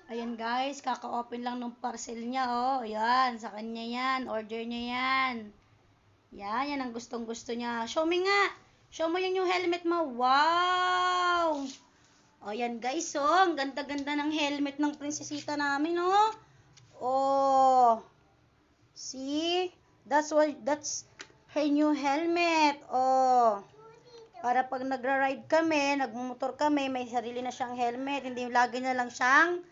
Ayan guys, kaka-open lang ng parcel niya, oh. Ayan, sa kanya yan. Order niya yan. Yan ang gustong-gusto niya. Show me nga. Show mo yung helmet mo. Wow! O, yan guys, oh. Ang ganda-ganda ng helmet ng prinsesita namin, oh. Oh. See? That's her new helmet. Oh. Para pag nagra-ride kami, nagmumotor kami, may sarili na siyang helmet. Hindi lagi na lang siyang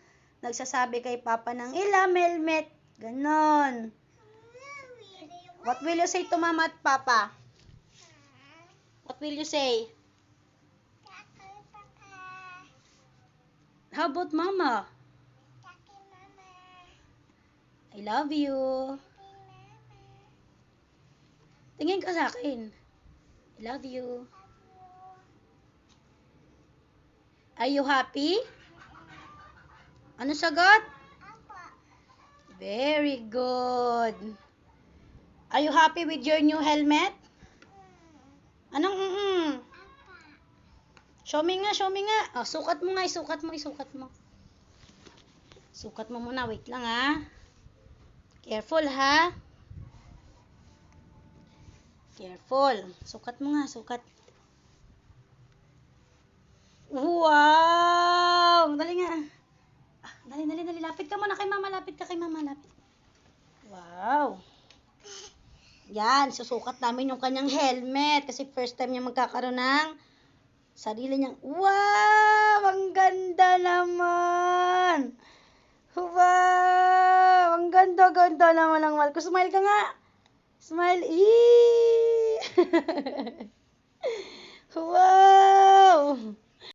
nagsasabi kay Papa ng ilam helmet. Ganon. What will you say to Mama at Papa? What will you say? How about Mama? I love you. Tingin ka sa akin. I love you. Are you happy? Ano sagot? Very good. Are you happy with your new helmet? Anong Show me nga, show me nga. Oh, sukat mo nga, isukat mo. Sukat mo muna, wait lang ha. Careful ha. Careful. Sukat mo nga, sukat. Wow! Dali nga. Dali. Lapit ka muna kay Mama. Lapit. Wow. Yan, susukat namin yung kanyang helmet kasi first time niya magkakaroon ng sarili niyang, wow! Ang ganda naman! Wow! Ang ganda naman ng mahal ko. Smile ka nga! Smile! Wow!